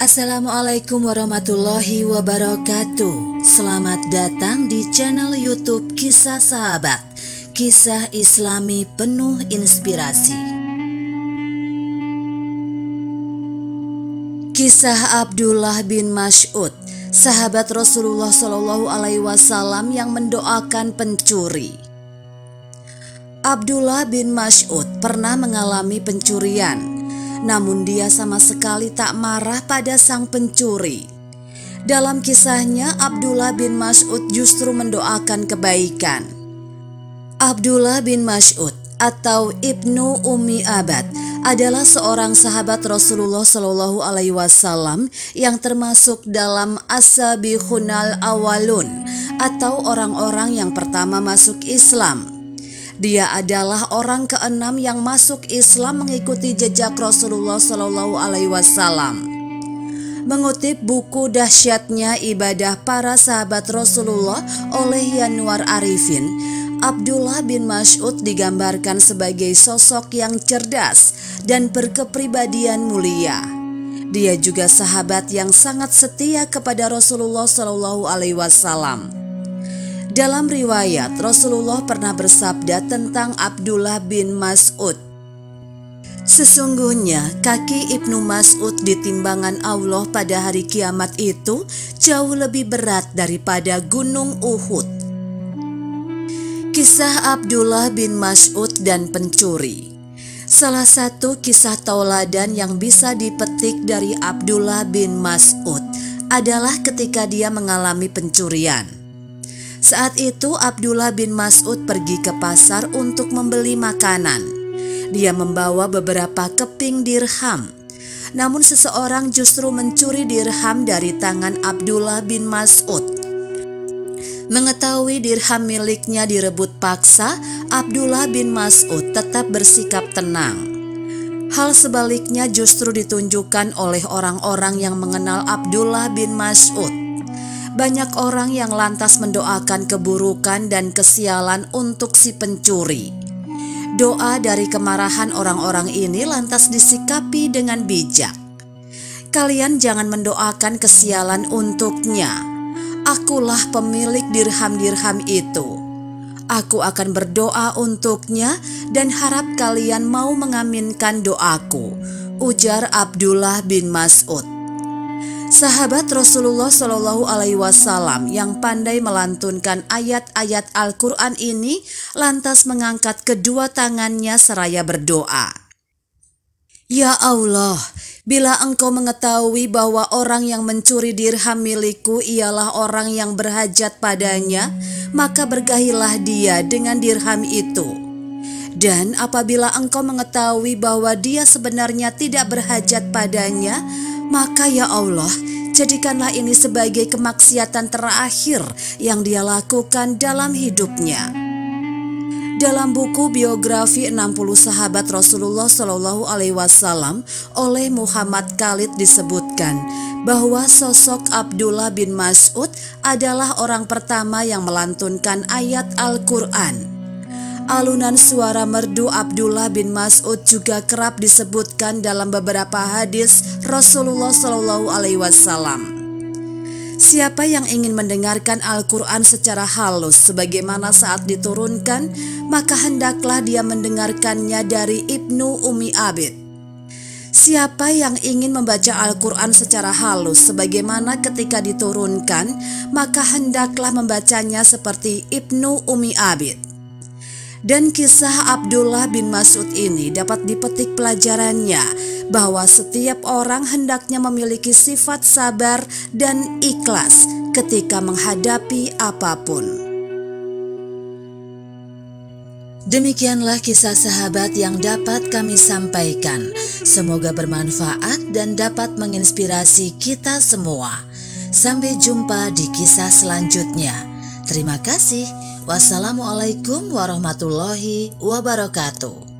Assalamualaikum warahmatullahi wabarakatuh. Selamat datang di channel YouTube Kisah Sahabat, kisah Islami penuh inspirasi. Kisah Abdullah bin Mas'ud, sahabat Rasulullah Shallallahu Alaihi Wasallam yang mendoakan pencuri. Abdullah bin Mas'ud pernah mengalami pencurian. Namun dia sama sekali tak marah pada sang pencuri. Dalam kisahnya, Abdullah bin Mas'ud justru mendoakan kebaikan. Abdullah bin Mas'ud atau Ibnu Ummi Abad adalah seorang sahabat Rasulullah Shallallahu Alaihi Wasallam yang termasuk dalam as-sabiqunal awalun atau orang-orang yang pertama masuk Islam. Dia adalah orang keenam yang masuk Islam mengikuti jejak Rasulullah Shallallahu Alaihi Wasallam. Mengutip buku Dahsyatnya Ibadah Para Sahabat Rasulullah oleh Yanwar Arifin, Abdullah bin Mas'ud digambarkan sebagai sosok yang cerdas dan berkepribadian mulia. Dia juga sahabat yang sangat setia kepada Rasulullah Shallallahu Alaihi Wasallam. Dalam riwayat, Rasulullah pernah bersabda tentang Abdullah bin Mas'ud, "Sesungguhnya kaki Ibnu Mas'ud di timbangan Allah pada hari kiamat itu jauh lebih berat daripada gunung Uhud." Kisah Abdullah bin Mas'ud dan pencuri. Salah satu kisah tauladan yang bisa dipetik dari Abdullah bin Mas'ud adalah ketika dia mengalami pencurian. Saat itu Abdullah bin Mas'ud pergi ke pasar untuk membeli makanan. Dia membawa beberapa keping dirham. Namun seseorang justru mencuri dirham dari tangan Abdullah bin Mas'ud. Mengetahui dirham miliknya direbut paksa, Abdullah bin Mas'ud tetap bersikap tenang. Hal sebaliknya justru ditunjukkan oleh orang-orang yang mengenal Abdullah bin Mas'ud. Banyak orang yang lantas mendoakan keburukan dan kesialan untuk si pencuri. Doa dari kemarahan orang-orang ini lantas disikapi dengan bijak. Kalian jangan mendoakan kesialan untuknya. Akulah pemilik dirham-dirham itu. Aku akan berdoa untuknya dan harap kalian mau mengaminkan doaku, ujar Abdullah bin Mas'ud. Sahabat Rasulullah Shallallahu Alaihi Wasallam yang pandai melantunkan ayat-ayat Al-Quran ini lantas mengangkat kedua tangannya seraya berdoa. Ya Allah, bila Engkau mengetahui bahwa orang yang mencuri dirham milikku ialah orang yang berhajat padanya, maka berkahilah dia dengan dirham itu. Dan apabila Engkau mengetahui bahwa dia sebenarnya tidak berhajat padanya, maka ya Allah, jadikanlah ini sebagai kemaksiatan terakhir yang dia lakukan dalam hidupnya. Dalam buku biografi 60 sahabat Rasulullah Shallallahu Alaihi Wasallam oleh Muhammad Khalid disebutkan bahwa sosok Abdullah bin Mas'ud adalah orang pertama yang melantunkan ayat Al-Quran. Alunan suara merdu Abdullah bin Mas'ud juga kerap disebutkan dalam beberapa hadis Rasulullah Shallallahu Alaihi Wasallam. Siapa yang ingin mendengarkan Al-Quran secara halus sebagaimana saat diturunkan, maka hendaklah dia mendengarkannya dari Ibnu Ummi Abid. Siapa yang ingin membaca Al-Quran secara halus sebagaimana ketika diturunkan, maka hendaklah membacanya seperti Ibnu Ummi Abid. Dan kisah Abdullah bin Mas'ud ini dapat dipetik pelajarannya bahwa setiap orang hendaknya memiliki sifat sabar dan ikhlas ketika menghadapi apapun. Demikianlah kisah sahabat yang dapat kami sampaikan. Semoga bermanfaat dan dapat menginspirasi kita semua. Sampai jumpa di kisah selanjutnya. Terima kasih. Wassalamualaikum warahmatullahi wabarakatuh.